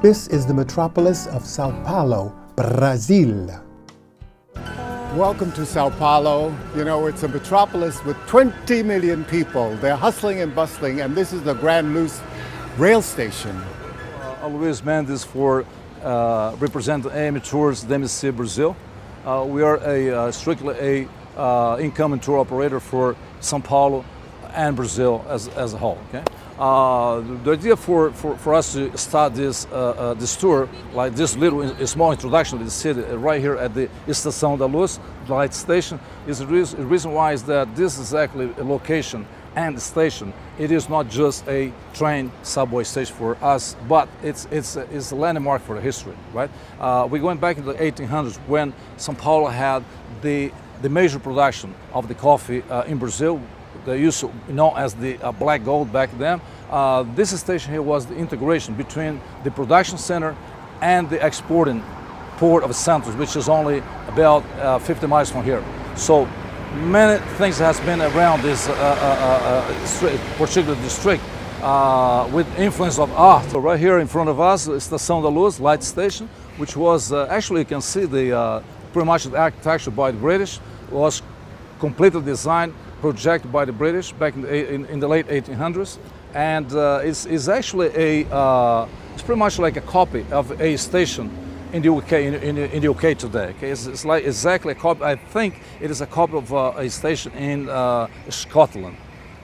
This is the metropolis of Sao Paulo, Brazil. Welcome to Sao Paulo. You know, it's a metropolis with 20 million people. They're hustling and bustling, and this is the Grand Luz rail station. Luis Mendes for represent AM Tours DMC Brazil. We are strictly a incoming tour operator for Sao Paulo and Brazil as a whole. Okay, the idea for us to start this tour, like this small introduction to the city right here at the Estação da Luz light station, is the reason why is that this is actually a location and the station. It is not just a train subway station for us, but it's a landmark for the history, right? We're going back in the 1800s when Sao Paulo had the major production of the coffee in Brazil. They used to know as the black gold back then. This station here was the integration between the production center and the exporting port of Santos, which is only about 50 miles from here. So many things has been around this particular district with influence of art. So right here in front of us is Estação da Luz light station, which was actually, you can see the pretty much the architecture by the British, was completely designed, projected by the British back in the late 1800s, and it's actually it's pretty much like a copy of a station in the UK in the UK today. Okay, it's like exactly a copy. I think it is a copy of a station in Scotland.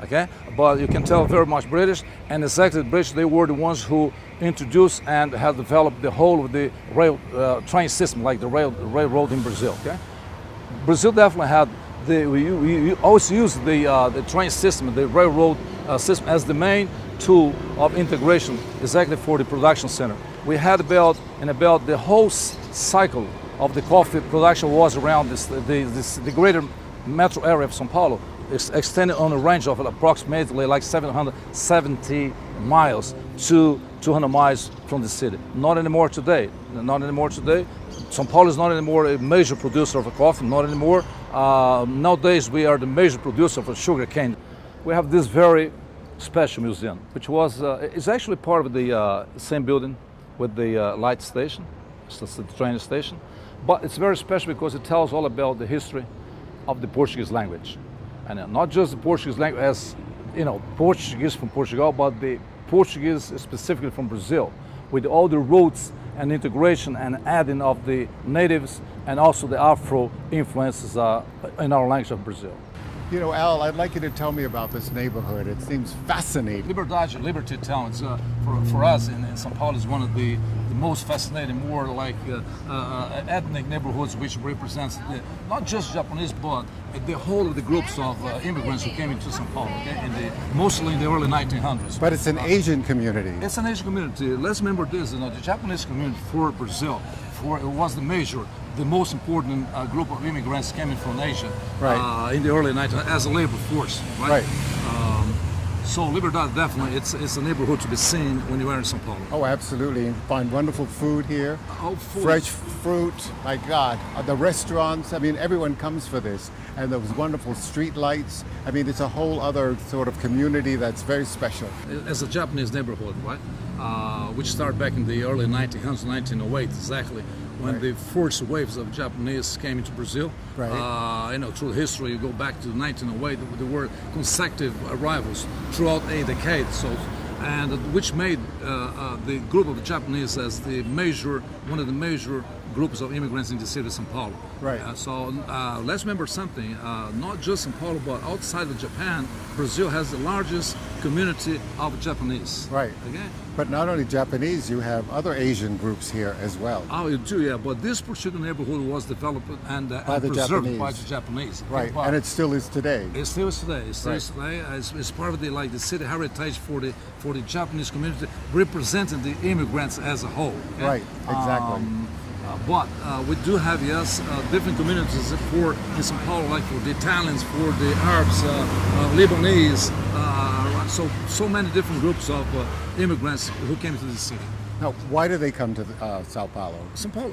Okay, but you can tell very much British, and exactly the British, they were the ones who introduced and have developed the whole of the rail train system, like the railroad in Brazil. Okay, Brazil definitely had we always use the train system, the railroad system as the main tool of integration, exactly for the production center. We had about the whole cycle of the coffee production was around the greater metro area of Sao Paulo. It's extended on a range of approximately like 770 miles to 200 miles from the city. Not anymore today. Not anymore today. Sao Paulo is not anymore a major producer of coffee. Not anymore. Nowadays we are the major producer of sugar cane. We have this very special museum, which was it's actually part of the same building with the light station, it's the train station, but it's very special because it tells all about the history of the Portuguese language, and not just the Portuguese language as you know, Portuguese from Portugal, but the Portuguese specifically from Brazil, with all the roots and integration and adding of the natives and also the Afro influences in our language of Brazil. You know, Al, I'd like you to tell me about this neighborhood. It seems fascinating. Liberty Town, it's, for us in Sao Paulo, is one of the most fascinating, more like ethnic neighborhoods, which represents not just Japanese, but the whole of the groups of immigrants who came into Sao Paulo, okay, mostly in the early 1900s. But it's an Asian community. It's an Asian community. Let's remember this, you know, the Japanese community for Brazil, it was the most important group of immigrants coming from Asia, right, in the early 1900s as a labor force, right? Right. So Liberdade, definitely, it's a neighborhood to be seen when you are in Sao Paulo. Oh, absolutely. You find wonderful food here. Oh, food. Fresh fruit, my God. The restaurants, I mean, everyone comes for this. And those wonderful street lights. I mean, it's a whole other sort of community that's very special. As a Japanese neighborhood, right? Which started back in the early 1900s, 1908, exactly, when right, the first waves of Japanese came into Brazil. Right. You know, through history, you go back to 1908, there were consecutive arrivals throughout a decade, so, and which made the group of the Japanese as one of the major groups of immigrants in the city of Sao Paulo. Right. So let's remember something, not just Sao Paulo, but outside of Japan, Brazil has the largest community of Japanese. Right. Okay? But not only Japanese, you have other Asian groups here as well. Oh, you do, yeah. But this particular neighborhood was developed and the preserved Japanese. by the Japanese. Right, But and it still is today. it still is today. It still Right. is today. It's part of the city heritage for the Japanese community, representing the immigrants as a whole. Okay? Right, exactly. But we do have, yes, different communities in Sao Paulo, like for the Italians, for the Arabs, Lebanese, so many different groups of immigrants who came to the city. Now, why do they come to Sao Paulo? Sao Paulo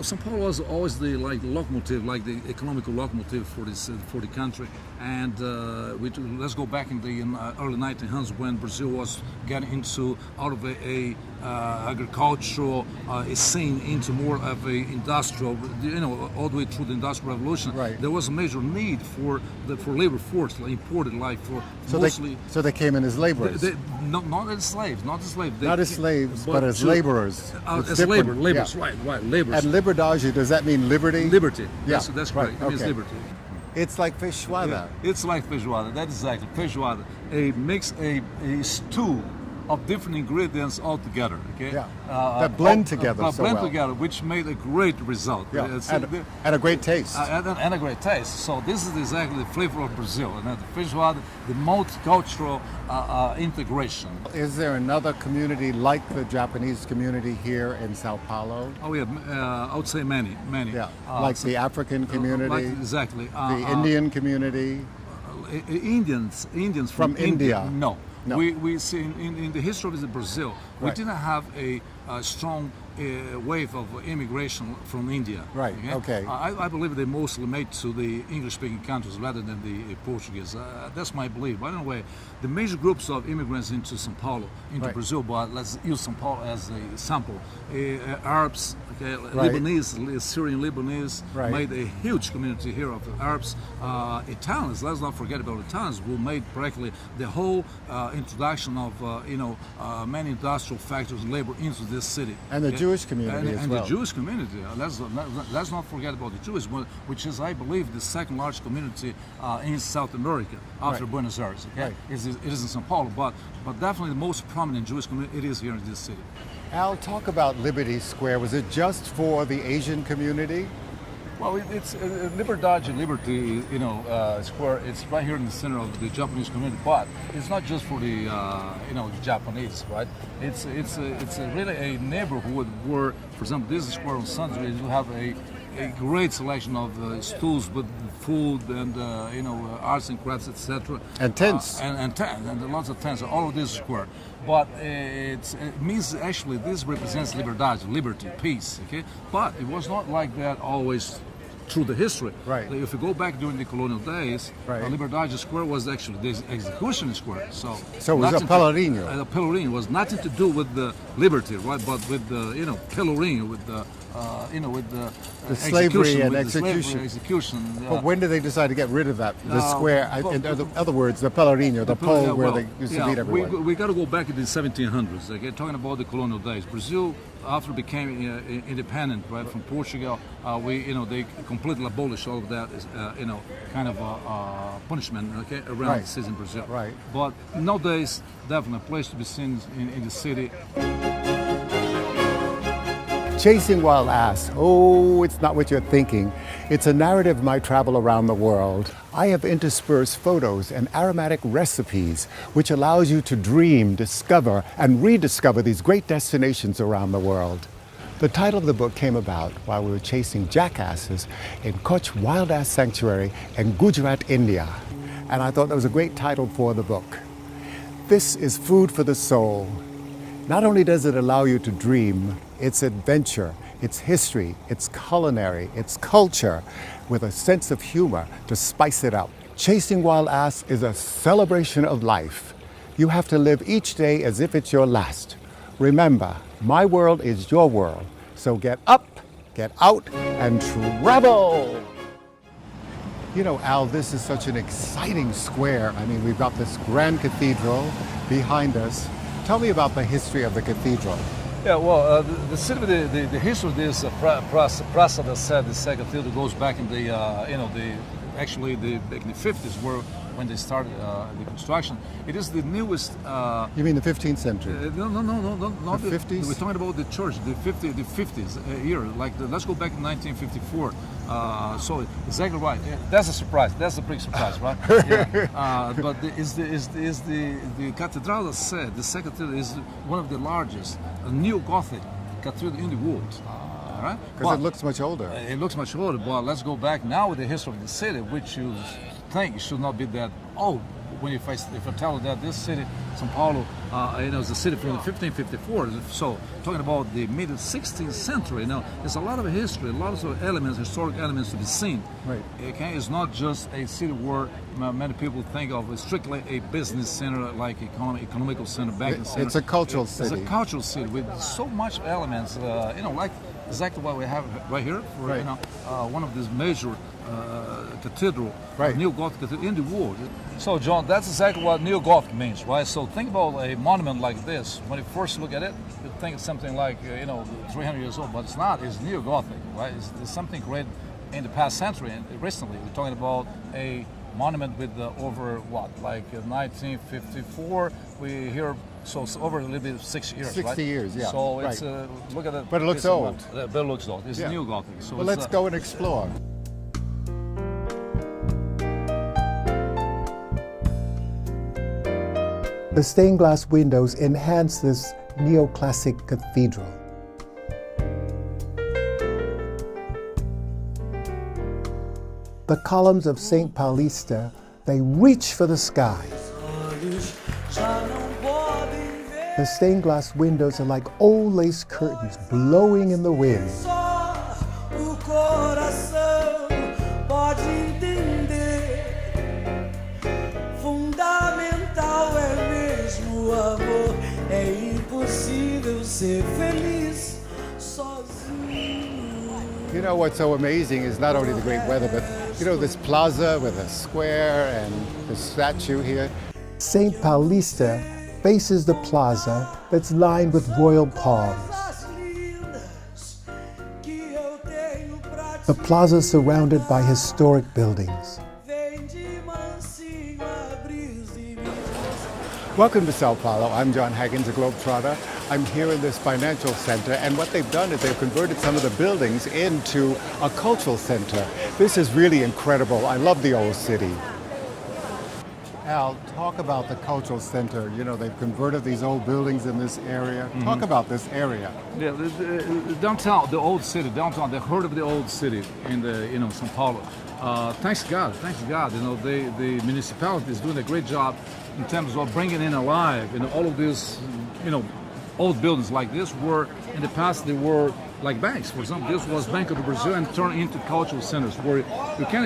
was always the locomotive, like the economical locomotive for the country. And let's go back in the early 1900s when Brazil was getting into out of a agricultural scene into more of a industrial, all the way through the Industrial Revolution. Right. There was a major need for labor force, like imported, like for mostly. So they came in as laborers. Not as slaves, not as slaves. Not as slaves, but as laborers. It's as different. laborers, Yeah. right, laborers. And liberdade, does that mean liberty? Liberty. Yeah, That's right, correct. It means okay. liberty. It's like feijoada. It's like feijoada. That's exactly feijoada. Makes a stew of different ingredients all together. Okay. Yeah. That blend together so blend well. together, which made a great result. Yeah. And a great taste. And a great taste. So this is exactly the flavor of Brazil, and the feijoada, the multicultural integration. Is there another community like the Japanese community here in Sao Paulo? Oh yeah, I would say many. Yeah. Like the African community, exactly. the Indian community. Indians From India. No. No. We see in the history of Brazil, we Right. didn't have a strong wave of immigration from India. Right, okay. I believe they mostly made to the English-speaking countries rather than the Portuguese. That's my belief. By the way, the major groups of immigrants into Sao Paulo, into Right. Brazil, but let's use Sao Paulo as a sample. Arabs, okay, Right. Lebanese, Syrian Lebanese, Right. made a huge community here of Arabs. Italians, let's not forget about Italians, who made practically the whole introduction of many industrial factors and labor into this city. And the Jewish community as and well. the Jewish community. Let's not forget about the Jewish, which is, I believe, the second largest community in South America after Right. Buenos Aires. Okay, Right. it is in Sao Paulo, but definitely the most prominent Jewish community it is here in this city. Al, talk about Liberty Square. Was it just for the Asian community? Well, it's Liberdade, Liberty, square. It's right here in the center of the Japanese community, but it's not just for the the Japanese, right? It's really a neighborhood where, for example, this square on Sunday you have a great selection of stools with food and arts and crafts, etc. And tents. And lots of tents. All of this square. But it means actually this represents liberdade, liberty, peace. Okay, but it was not like that always through the history. Right. If you go back during the colonial days, Right. Liberdade Square was actually the execution square. So So it was a nothing Pelourinho. The Pelourinho was nothing to do with the liberty, right? But with the Pelourinho, with the The slavery and with the execution. slavery, execution. But when did they decide to get rid of that? The Uh, square, but- in other words, the Pelourinho, the pole where they used to meet everyone. We got to go back to the 1700s. Okay, talking about the colonial days. Brazil, after became independent, right, from Portugal, they completely abolished all of that, kind of punishment, okay, around Right. the cities in Brazil. Right. But nowadays, definitely a place to be seen in the city. Chasing Wild Ass. Oh, it's not what you're thinking. It's a narrative of my travel around the world. I have interspersed photos and aromatic recipes, which allows you to dream, discover, and rediscover these great destinations around the world. The title of the book came about while we were chasing jackasses in Kutch Wild Ass Sanctuary in Gujarat, India. And I thought that was a great title for the book. This is food for the soul. Not only does it allow you to dream, it's adventure, it's history, it's culinary, it's culture, with a sense of humor to spice it up. Chasing Wild Ass is a celebration of life. You have to live each day as if it's your last. Remember, my world is your world, so get up, get out, and travel! You know, Al, this is such an exciting square. I mean, we've got this grand cathedral behind us. Tell me about the history of the cathedral. Yeah, well, the city, the history of this Praça da Sé, the Sé Cathedral, goes back in back in the 50s, when they started the construction. It is the newest. You mean the 15th century? No, not The 50s? We're talking about the church, the 50s year. Let's go back to 1954. So exactly right. Yeah, that's a surprise. That's a big surprise, right? Yeah. But the Catedral da Sé, the Sé Cathedral, is one of the largest neo-Gothic cathedral in the world. Right? Because it looks much older. It looks much older, but let's go back now with the history of the city, which you think should not be that old. if I tell you that this city, Sao Paulo, is a city from 1554. So talking about the mid 16th century, there's a lot of history, a lot of elements, historic elements to be seen. Right. Okay, it's not just a city where many people think of as strictly a business center, like economical center, banking center. It's a cultural city. It's a cultural city with so much elements, like exactly what we have right here. For, right. One of these major cathedral, right. Neo-Gothic cathedral in the world. So, John, that's exactly what Neo-Gothic means, right? So think about a monument like this. When you first look at it, you think it's something like, 300 years old, but it's not. It's Neo-Gothic, right? It's something great in the past century. And recently, we're talking about a monument with over 1954. We hear, so it's over a little bit of 6 years, 60 right? years, yeah. So it's, right. Look at it. But it looks old. But it looks old. It's Neo-Gothic. So well, let's go and explore. The stained glass windows enhance this neoclassic cathedral. The columns of St. Paulista, they reach for the sky. The stained glass windows are like old lace curtains blowing in the wind. You know what's so amazing is not only the great weather, but this plaza with a square and the statue here. St. Paulista faces the plaza that's lined with royal palms. The plaza is surrounded by historic buildings. Welcome to Sao Paulo. I'm Jon Haggins, a GlobeTrotter. I'm here in this financial center, and what they've done is they've converted some of the buildings into a cultural center. This is really incredible. I love the old city. Al, talk about the cultural center. They've converted these old buildings in this area. Mm-hmm. Talk about this area. Yeah, the downtown, the old city, downtown, the heart of the old city in the, Sao Paulo. Thanks God. The municipality is doing a great job in terms of bringing in alive, all of these, old buildings like this were, in the past, they were like banks. For example, this was Banco do Brasil and turned into cultural centers where you can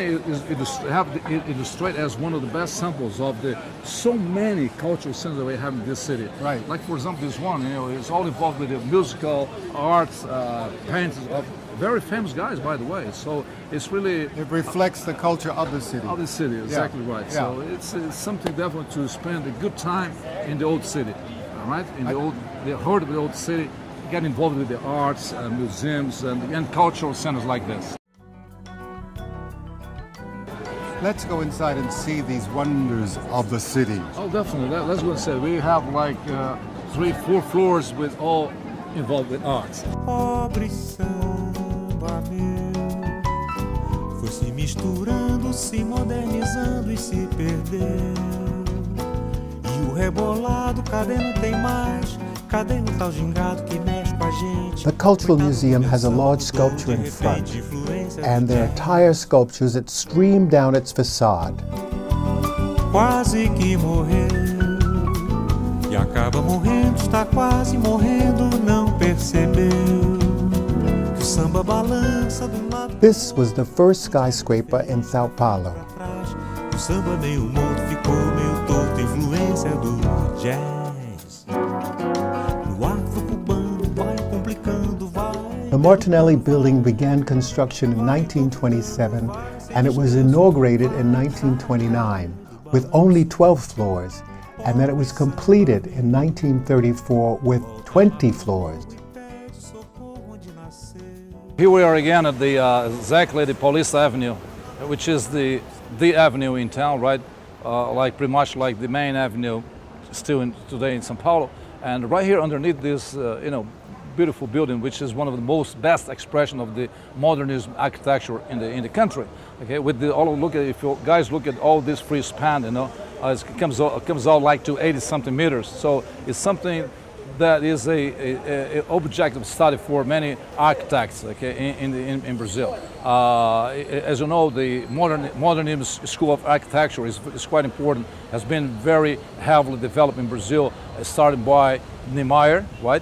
illustrate as one of the best samples of the so many cultural centers that we have in this city. Right. Like, for example, this one, it's all involved with the musical, arts, paintings of very famous guys, by the way. So it's really... It reflects the culture of the city. Of the city, exactly right. Yeah. So it's something definitely to spend a good time in the old city, all right? In the heart of the old city, get involved with the arts, museums, and cultural centers like this. Let's go inside and see these wonders of the city. Oh, definitely. Let's go inside. We have like 3-4 floors with all involved with arts. Pobre samba meu, foi se misturando, se modernizando e se perdeu. E o rebolado, cadê não tem mais? Cadê o tal gingado que mexe com a gente? The Cultural Museum has a large sculpture in front, and there are tire sculptures that stream down its facade. Quase que morreu, e acaba morrendo, está quase morrendo, não percebeu que o samba balança do lado. This was the first skyscraper in Sao Paulo. O samba meio morto ficou meio torto, influência do jazz. No afro-cubano vai complicando, vai. The Martinelli building began construction in 1927, and it was inaugurated in 1929 with only 12 floors, and then it was completed in 1934 with 20 floors. Here we are again at the exactly the Paulista Avenue, which is the avenue in town, right? Like pretty much like the main avenue still today in Sao Paulo. And right here underneath this, beautiful building, which is one of the best expression of the modernism architecture in the country. Okay, with if you guys look at all this free span, it comes out like to 80-something meters. So it's something that is a objective study for many architects, okay, in Brazil. As you know, the modernism school of architecture is quite important, has been very heavily developed in Brazil, starting by Niemeyer, right?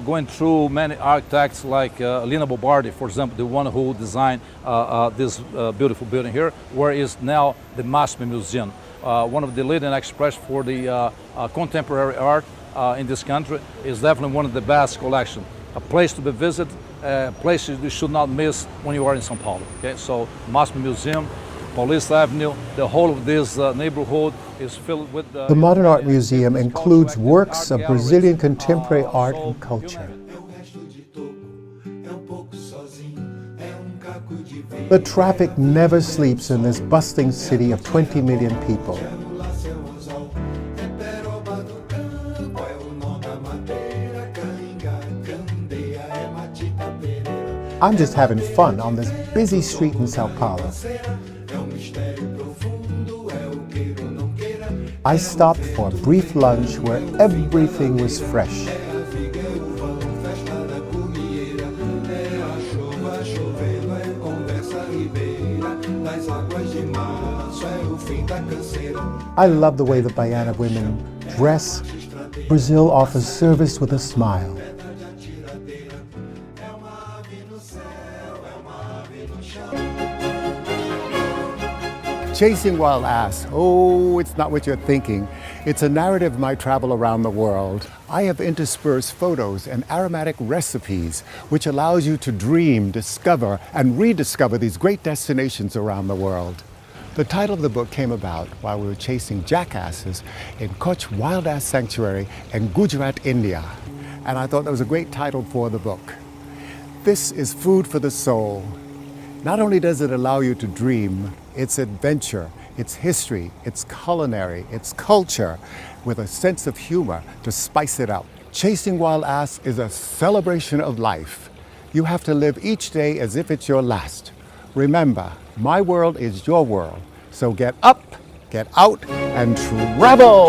Going through many architects like Lina Bobardi, for example, the one who designed this beautiful building here, where is now the MASP Museum, one of the leading expressions for the contemporary art in this country. Is definitely one of the best collections. A place to be visited, a place you should not miss when you are in Sao Paulo. Okay, so MASP Museum, Paulista Avenue, the whole of this neighborhood is filled with... The Modern Art Museum includes works of Brazilian contemporary art and culture. The traffic never sleeps in this bustling city of 20 million people. I'm just having fun on this busy street in Sao Paulo. I stopped for a brief lunch where everything was fresh. I love the way the Baiana women dress. Brazil offers service with a smile. Chasing Wild Ass. Oh, it's not what you're thinking. It's a narrative of my travel around the world. I have interspersed photos and aromatic recipes, which allows you to dream, discover, and rediscover these great destinations around the world. The title of the book came about while we were chasing jackasses in Kutch Wild Ass Sanctuary in Gujarat, India. And I thought that was a great title for the book. This is food for the soul. Not only does it allow you to dream, it's adventure, it's history, it's culinary, it's culture, with a sense of humor to spice it up. Chasing Wild Ass is a celebration of life. You have to live each day as if it's your last. Remember, my world is your world. So get up, get out, and travel!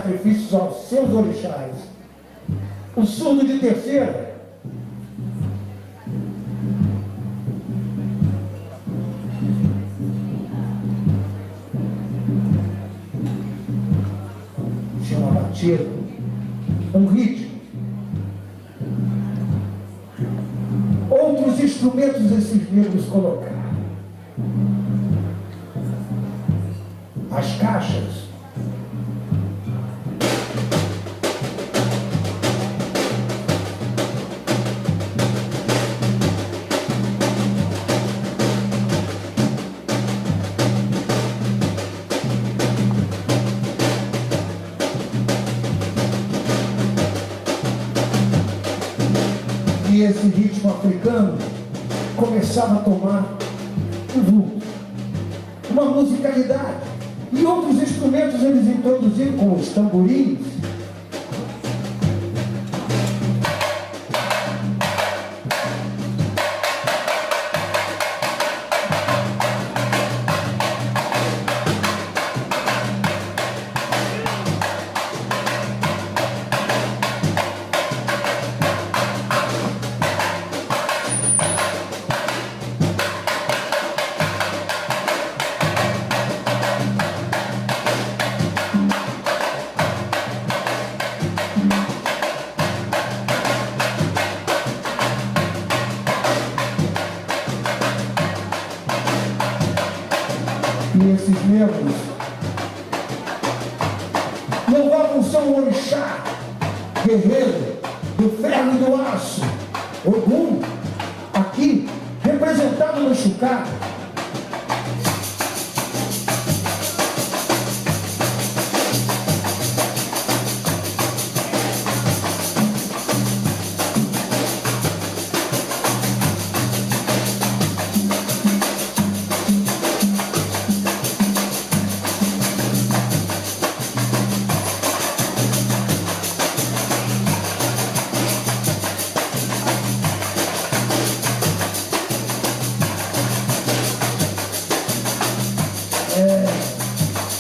Sacrifícios aos seus orixás. O surdo de terceira. Chama batida, ritmo. Outros instrumentos esses negros colocaram. As caixas. E esse ritmo africano começava a tomar um vulto, uma musicalidade. E outros instrumentos eles introduziram com os tamborins. E esses negros louvavam seu orixá, guerreiro do ferro e do aço, Ogum, aqui representado no chucata.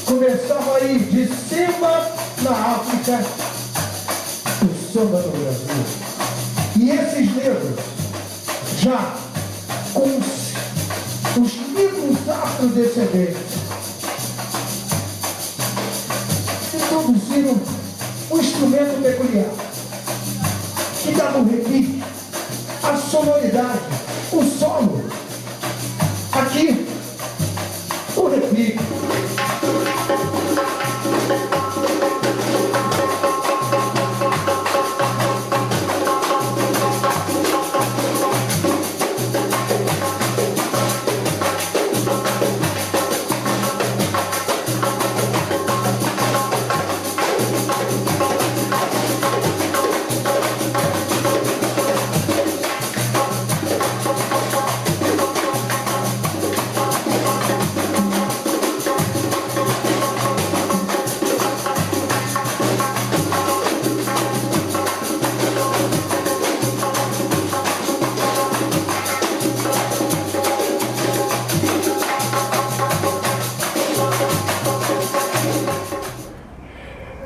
Começava aí de cima na África, o samba no Brasil. E esses negros, já com os livros afrodescendentes, introduziram um instrumento peculiar, que dá um repique, a sonoridade, o solo. Aqui, o repique.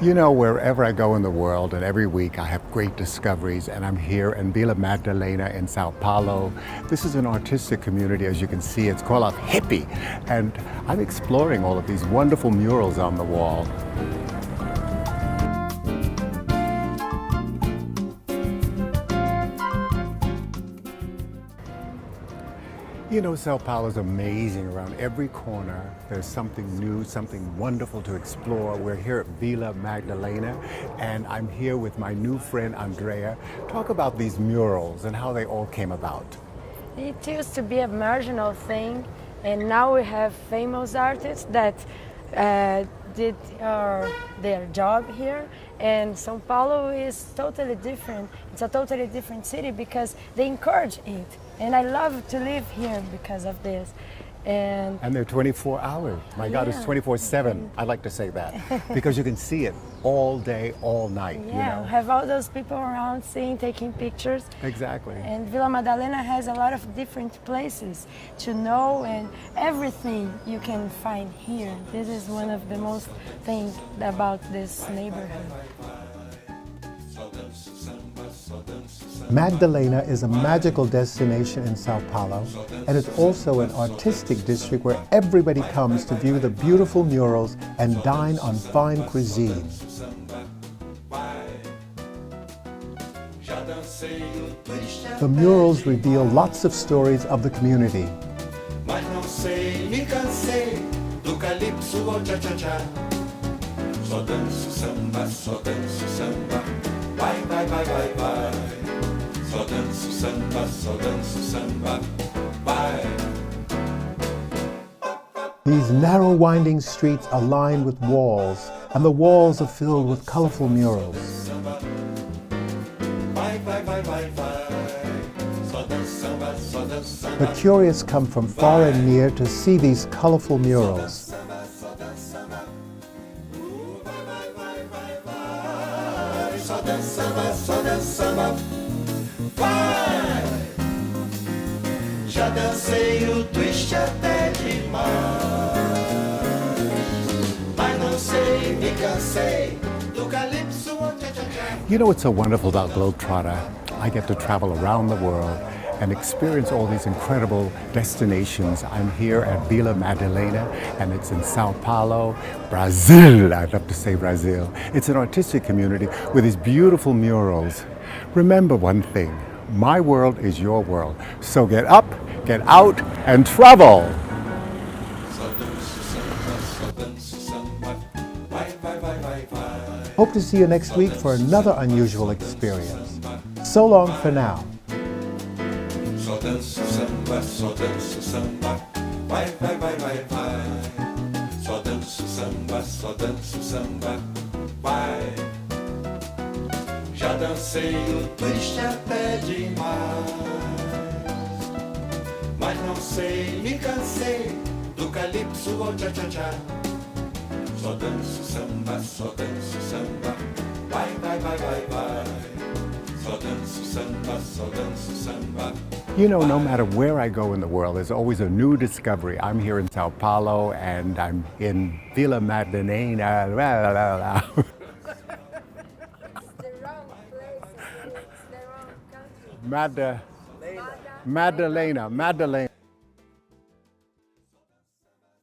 You know, wherever I go in the world, and every week I have great discoveries, and I'm here in Vila Madalena in Sao Paulo. This is an artistic community, as you can see. It's called a hippie, and I'm exploring all of these wonderful murals on the wall. You know, Sao Paulo is amazing. Around every corner, there's something new, something wonderful to explore. We're here at Vila Madalena, and I'm here with my new friend, Andrea. Talk about these murals and how they all came about. It used to be a marginal thing, and now we have famous artists that did their job here. And Sao Paulo is totally different. It's a totally different city because they encourage it. And I love to live here because of this. And they're 24 hours. My God, it's 24/7. I like to say that because you can see it all day, all night. yeah, You know? have all those people around seeing, taking pictures. Exactly. And Vila Madalena has a lot of different places to know, and everything you can find here. This is one of the most things about this neighborhood. Madalena is a magical destination in Sao Paulo, and it's also an artistic district where everybody comes to view the beautiful murals and dine on fine cuisine. The murals reveal lots of stories of the community. Mas não sei, me cansei do calypso ao tcha-tcha-tcha. Só danço samba, só danço samba. Vai, vai, vai, vai, vai. Só danço samba, só danço samba. Vai. These narrow winding streets are lined with walls, and the walls are filled with colorful murals. Vai, vai, vai, vai, vai. Só danço samba, só danço samba. The curious come from far and near to see these colorful murals. Só danço samba, só danço samba. Vai. Já dancei o twist até demais. Mas não sei, me cansei do calypso ao tcha-tcha-tcha. You know what's so wonderful about GlobeTrotter? I get to travel around the world and experience all these incredible destinations. I'm here at Vila Madalena, and it's in Sao Paulo, Brazil. I'd love to say Brazil. It's an artistic community with these beautiful murals. Remember one thing, my world is your world. So get up, get out, and travel. Só danço samba, só danço samba. Vai, vai, vai, vai, vai. Hope to see you next week for another unusual experience. So long for now. Só danço samba, só danço samba. Vai, vai, vai, vai, vai. Só danço samba, só danço samba. Vai. Já dancei o twist até demais. Mas não sei, me cansei do calypso ao tcha-tcha-tcha. Só danço samba, só danço samba. Vai, vai, vai, vai, vai. Só danço samba, só danço samba. You know, no matter where I go in the world, there's always a new discovery. I'm here in Sao Paulo, and I'm in Vila Madalena. The wrong place. Madalena. Madalena.